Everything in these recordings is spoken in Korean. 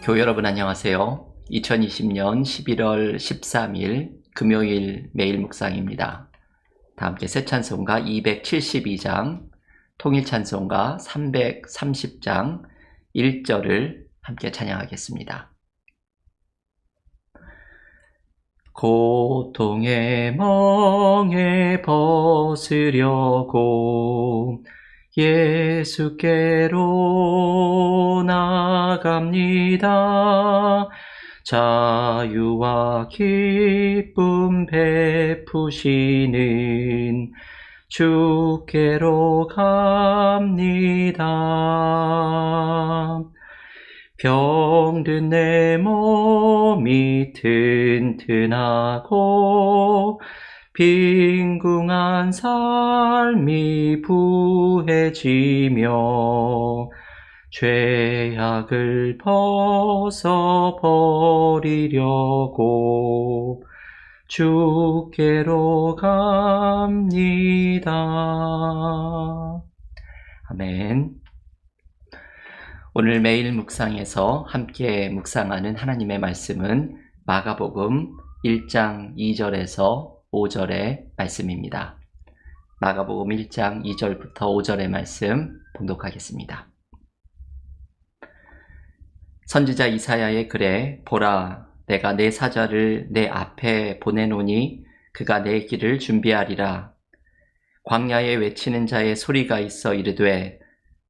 교회 여러분 안녕하세요. 2020년 11월 13일 금요일 매일 묵상입니다. 다 함께 새 찬송가 272장, 통일 찬송가 330장 1절을 함께 찬양하겠습니다. 고통의 멍에 벗으려고 예수께로 나갑니다. 자유와 기쁨 베푸시는 주께로 갑니다. 병든 내 몸이 튼튼하고 빈궁한 삶이 부해지며 죄악을 벗어버리려고 주께로 갑니다. 아멘. 오늘 매일 묵상에서 함께 묵상하는 하나님의 말씀은 마가복음 1장 2절에서 5절의 말씀입니다. 마가복음 1장 2절부터 5절의 말씀 봉독하겠습니다. 선지자 이사야의 글에 보라, 내가 내 사자를 내 앞에 보내노니 그가 내 길을 준비하리라. 광야에 외치는 자의 소리가 있어 이르되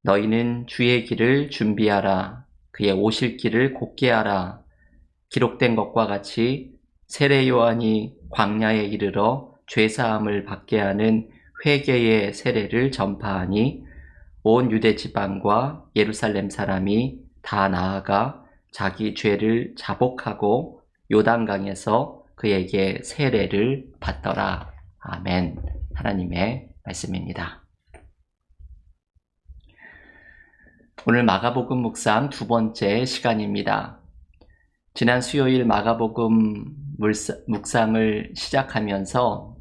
너희는 주의 길을 준비하라. 그의 오실 길을 곧게 하라. 기록된 것과 같이 세례 요한이 광야에 이르러 죄사함을 받게 하는 회개의 세례를 전파하니 온 유대 지방과 예루살렘 사람이 다 나아가 자기 죄를 자복하고 요단강에서 그에게 세례를 받더라. 아멘. 하나님의 말씀입니다. 오늘 마가복음 묵상 두 번째 시간입니다. 지난 수요일 마가복음 묵상을 시작하면서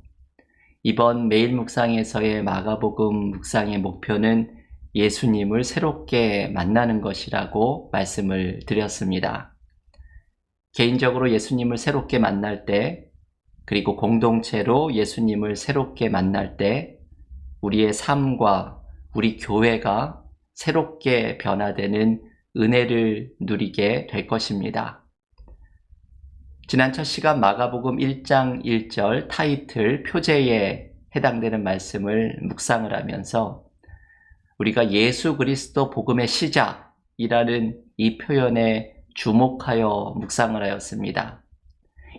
이번 매일 묵상에서의 마가복음 묵상의 목표는 예수님을 새롭게 만나는 것이라고 말씀을 드렸습니다. 개인적으로 예수님을 새롭게 만날 때, 그리고 공동체로 예수님을 새롭게 만날 때 우리의 삶과 우리 교회가 새롭게 변화되는 은혜를 누리게 될 것입니다. 지난 첫 시간 마가복음 1장 1절 타이틀 표제에 해당되는 말씀을 묵상을 하면서 우리가 예수 그리스도 복음의 시작이라는 이 표현에 주목하여 묵상을 하였습니다.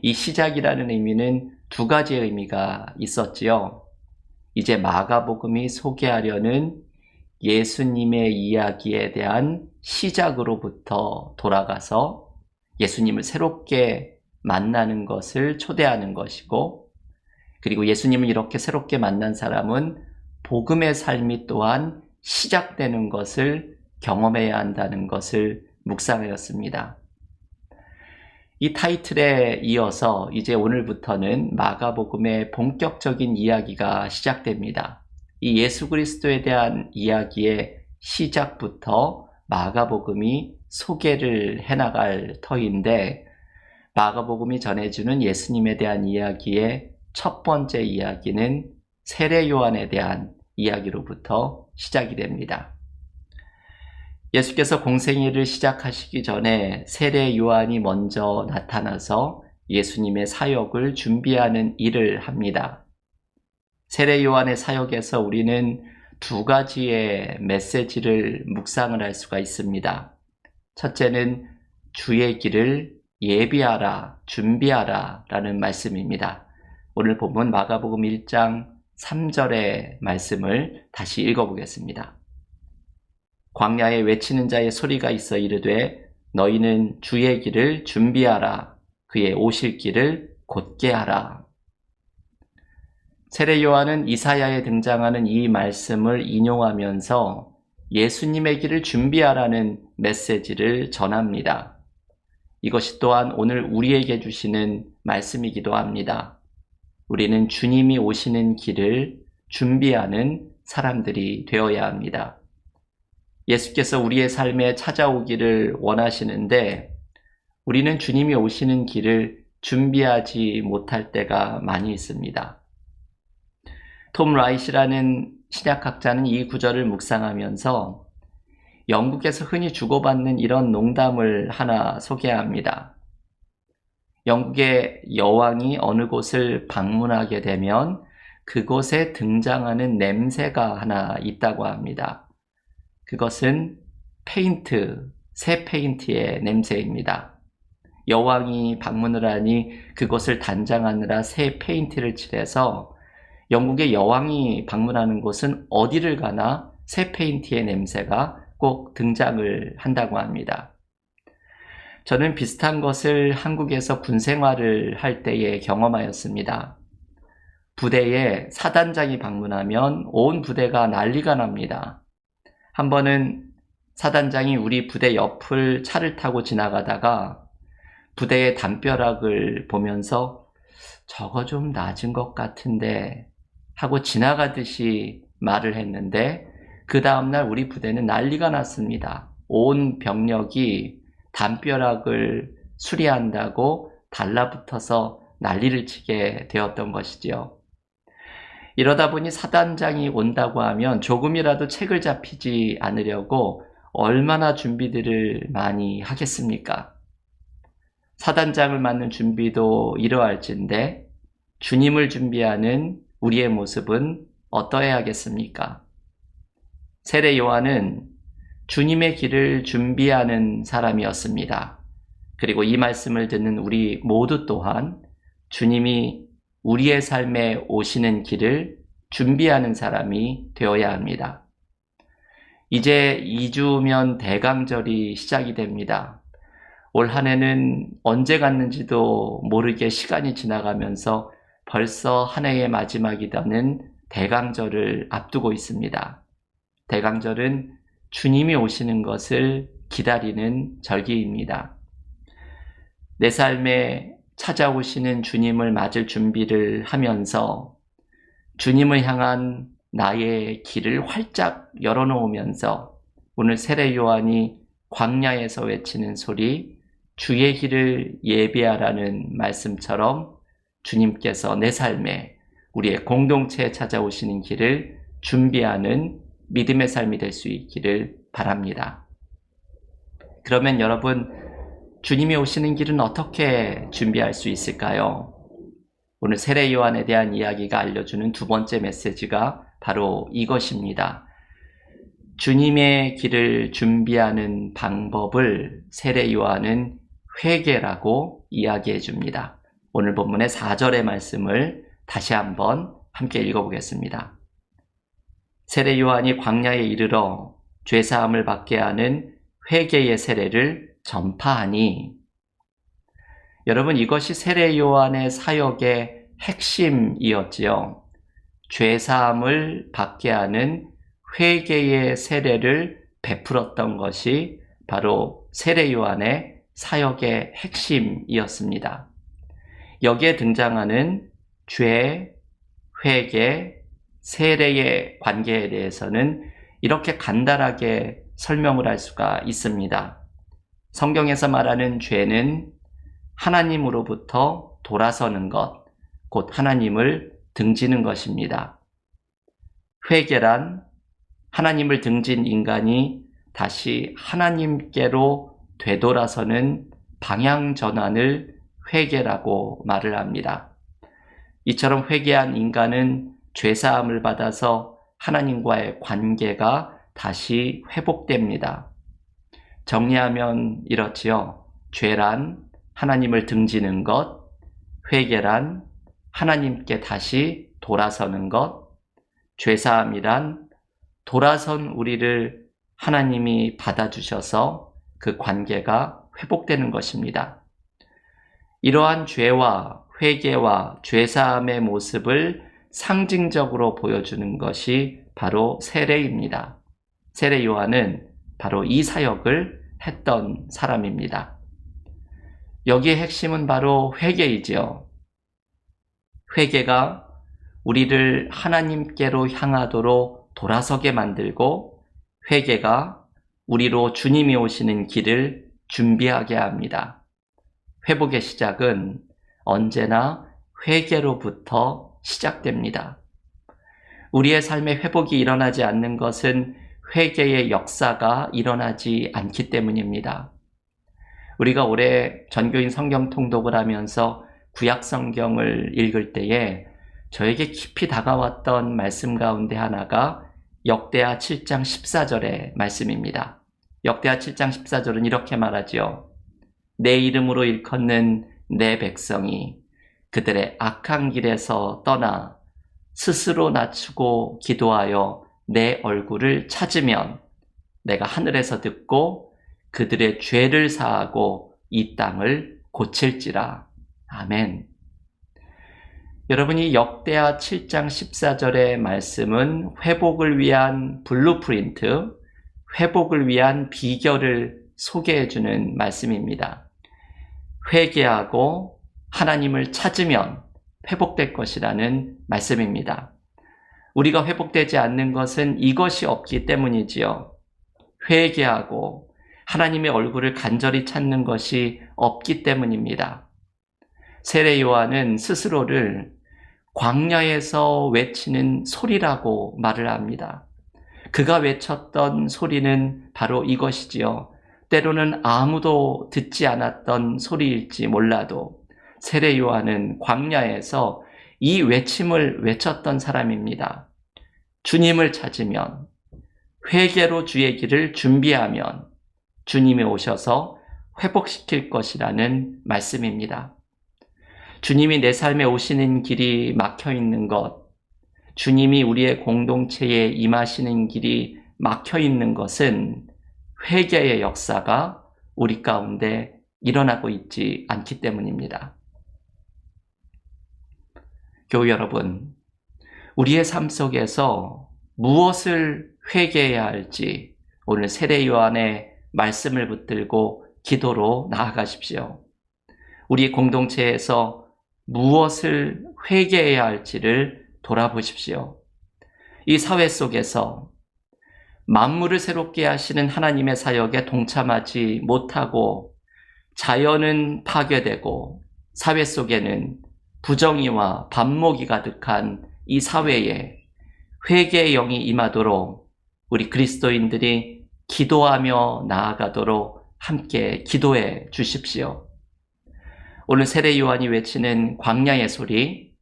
이 시작이라는 의미는 두 가지의 의미가 있었지요. 이제 마가복음이 소개하려는 예수님의 이야기에 대한 시작으로부터 돌아가서 예수님을 새롭게 만나는 것을 초대하는 것이고, 그리고 예수님을 이렇게 새롭게 만난 사람은 복음의 삶이 또한 시작되는 것을 경험해야 한다는 것을 묵상하였습니다. 이 타이틀에 이어서 이제 오늘부터는 마가복음의 본격적인 이야기가 시작됩니다. 이 예수 그리스도에 대한 이야기의 시작부터 마가복음이 소개를 해나갈 터인데, 마가복음이 전해주는 예수님에 대한 이야기의 첫 번째 이야기는 세례 요한에 대한 이야기로부터 시작이 됩니다. 예수께서 공생애를 시작하시기 전에 세례 요한이 먼저 나타나서 예수님의 사역을 준비하는 일을 합니다. 세례 요한의 사역에서 우리는 두 가지의 메시지를 묵상을 할 수가 있습니다. 첫째는 주의 길을 예비하라, 준비하라 라는 말씀입니다. 오늘 본문 마가복음 1장 3절의 말씀을 다시 읽어보겠습니다. 광야에 외치는 자의 소리가 있어 이르되 너희는 주의 길을 준비하라. 그의 오실 길을 곧게 하라. 세례 요한은 이사야에 등장하는 이 말씀을 인용하면서 예수님의 길을 준비하라는 메시지를 전합니다. 이것이 또한 오늘 우리에게 주시는 말씀이기도 합니다. 우리는 주님이 오시는 길을 준비하는 사람들이 되어야 합니다. 예수께서 우리의 삶에 찾아오기를 원하시는데 우리는 주님이 오시는 길을 준비하지 못할 때가 많이 있습니다. 톰 라이시라는 신약학자는 이 구절을 묵상하면서 영국에서 흔히 주고받는 이런 농담을 하나 소개합니다. 영국의 여왕이 어느 곳을 방문하게 되면 그곳에 등장하는 냄새가 하나 있다고 합니다. 그것은 새 페인트의 냄새입니다. 여왕이 방문을 하니 그곳을 단장하느라 새 페인트를 칠해서 영국의 여왕이 방문하는 곳은 어디를 가나 새 페인트의 냄새가 꼭 등장을 한다고 합니다. 저는 비슷한 것을 한국에서 군 생활을 할 때에 경험하였습니다. 부대에 사단장이 방문하면 온 부대가 난리가 납니다. 한 번은 사단장이 우리 부대 옆을 차를 타고 지나가다가 부대의 담벼락을 보면서 저거 좀 낮은 것 같은데 하고 지나가듯이 말을 했는데 그 다음날 우리 부대는 난리가 났습니다. 온 병력이 담벼락을 수리한다고 달라붙어서 난리를 치게 되었던 것이지요. 이러다 보니 사단장이 온다고 하면 조금이라도 책을 잡히지 않으려고 얼마나 준비들을 많이 하겠습니까? 사단장을 맞는 준비도 이러할진데 주님을 준비하는 우리의 모습은 어떠해야 하겠습니까? 세례 요한은 주님의 길을 준비하는 사람이었습니다. 그리고 이 말씀을 듣는 우리 모두 또한 주님이 우리의 삶에 오시는 길을 준비하는 사람이 되어야 합니다. 이제 2주면 대강절이 시작이 됩니다. 올 한 해는 언제 갔는지도 모르게 시간이 지나가면서 벌써 한 해의 마지막이라는 대강절을 앞두고 있습니다. 대강절은 주님이 오시는 것을 기다리는 절기입니다. 내 삶에 찾아오시는 주님을 맞을 준비를 하면서 주님을 향한 나의 길을 활짝 열어놓으면서 오늘 세례 요한이 광야에서 외치는 소리, 주의 길을 예비하라는 말씀처럼 주님께서 내 삶에 우리의 공동체에 찾아오시는 길을 준비하는 믿음의 삶이 될 수 있기를 바랍니다. 그러면 여러분, 주님이 오시는 길은 어떻게 준비할 수 있을까요? 오늘 세례 요한에 대한 이야기가 알려주는 두 번째 메시지가 바로 이것입니다. 주님의 길을 준비하는 방법을 세례 요한은 회개라고 이야기해 줍니다. 오늘 본문의 4절의 말씀을 다시 한번 함께 읽어보겠습니다. 세례 요한이 광야에 이르러 죄사함을 받게 하는 회개의 세례를 전파하니, 여러분, 이것이 세례 요한의 사역의 핵심이었지요. 죄사함을 받게 하는 회개의 세례를 베풀었던 것이 바로 세례 요한의 사역의 핵심이었습니다. 여기에 등장하는 죄, 회개, 세례의 관계에 대해서는 이렇게 간단하게 설명을 할 수가 있습니다. 성경에서 말하는 죄는 하나님으로부터 돌아서는 것, 곧 하나님을 등지는 것입니다. 회개란 하나님을 등진 인간이 다시 하나님께로 되돌아서는 방향 전환을 회개라고 말을 합니다. 이처럼 회개한 인간은 죄사함을 받아서 하나님과의 관계가 다시 회복됩니다. 정리하면 이렇지요. 죄란 하나님을 등지는 것, 회개란 하나님께 다시 돌아서는 것, 죄사함이란 돌아선 우리를 하나님이 받아주셔서 그 관계가 회복되는 것입니다. 이러한 죄와 회개와 죄사함의 모습을 상징적으로 보여주는 것이 바로 세례입니다. 세례 요한은 바로 이 사역을 했던 사람입니다. 여기의 핵심은 바로 회개이지요. 회개가 우리를 하나님께로 향하도록 돌아서게 만들고, 회개가 우리로 주님이 오시는 길을 준비하게 합니다. 회복의 시작은 언제나 회개로부터 시작됩니다. 우리의 삶에 회복이 일어나지 않는 것은 회개의 역사가 일어나지 않기 때문입니다. 우리가 올해 전교인 성경 통독을 하면서 구약 성경을 읽을 때에 저에게 깊이 다가왔던 말씀 가운데 하나가 역대하 7장 14절의 말씀입니다. 역대하 7장 14절은 이렇게 말하지요. 내 이름으로 일컫는 내 백성이 그들의 악한 길에서 떠나 스스로 낮추고 기도하여 내 얼굴을 찾으면 내가 하늘에서 듣고 그들의 죄를 사하고 이 땅을 고칠지라. 아멘. 여러분이 역대하 7장 14절의 말씀은 회복을 위한 블루프린트, 회복을 위한 비결을 소개해주는 말씀입니다. 회개하고 하나님을 찾으면 회복될 것이라는 말씀입니다. 우리가 회복되지 않는 것은 이것이 없기 때문이지요. 회개하고 하나님의 얼굴을 간절히 찾는 것이 없기 때문입니다. 세례 요한은 스스로를 광야에서 외치는 소리라고 말을 합니다. 그가 외쳤던 소리는 바로 이것이지요. 때로는 아무도 듣지 않았던 소리일지 몰라도 세례 요한은 광야에서 이 외침을 외쳤던 사람입니다. 주님을 찾으면, 회개로 주의 길을 준비하면 주님이 오셔서 회복시킬 것이라는 말씀입니다. 주님이 내 삶에 오시는 길이 막혀 있는 것, 주님이 우리의 공동체에 임하시는 길이 막혀 있는 것은 회개의 역사가 우리 가운데 일어나고 있지 않기 때문입니다. 교우 여러분, 우리의 삶 속에서 무엇을 회개해야 할지 오늘 세례 요한의 말씀을 붙들고 기도로 나아가십시오. 우리 공동체에서 무엇을 회개해야 할지를 돌아보십시오. 이 사회 속에서 만물을 새롭게 하시는 하나님의 사역에 동참하지 못하고 자연은 파괴되고 사회 속에는 부정의와 반목이 가득한 이 사회에 회개의 영이 임하도록 우리 그리스도인들이 기도하며 나아가도록 함께 기도해 주십시오. 오늘 세례 요한이 외치는 광야의 소리,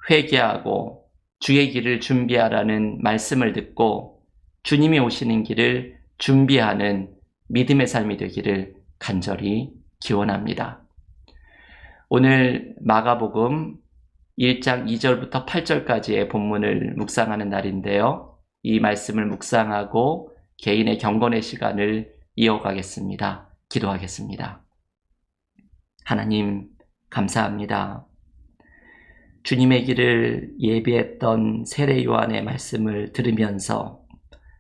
회개하고 주의 길을 준비하라는 말씀을 듣고 주님이 오시는 길을 준비하는 믿음의 삶이 되기를 간절히 기원합니다. 오늘 마가복음 1장 2절부터 8절까지의 본문을 묵상하는 날인데요. 이 말씀을 묵상하고 개인의 경건의 시간을 이어가겠습니다. 기도하겠습니다. 하나님, 감사합니다. 주님의 길을 예비했던 세례 요한의 말씀을 들으면서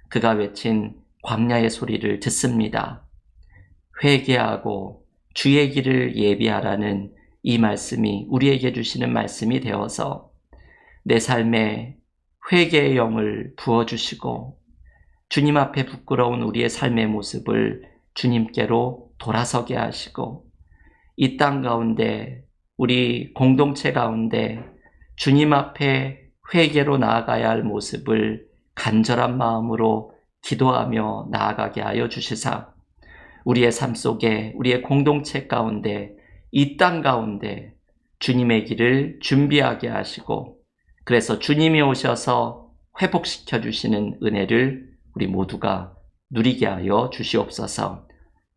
그가 외친 광야의 소리를 듣습니다. 회개하고 주의 길을 예비하라는 이 말씀이 우리에게 주시는 말씀이 되어서 내 삶에 회개의 영을 부어주시고 주님 앞에 부끄러운 우리의 삶의 모습을 주님께로 돌아서게 하시고 이 땅 가운데 우리 공동체 가운데 주님 앞에 회개로 나아가야 할 모습을 간절한 마음으로 기도하며 나아가게 하여 주시사 우리의 삶 속에 우리의 공동체 가운데 이 땅 가운데 주님의 길을 준비하게 하시고 그래서 주님이 오셔서 회복시켜 주시는 은혜를 우리 모두가 누리게 하여 주시옵소서.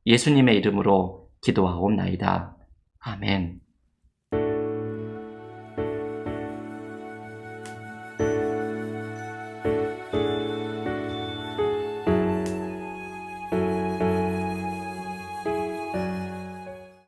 예수님의 이름으로 기도하옵나이다. 아멘.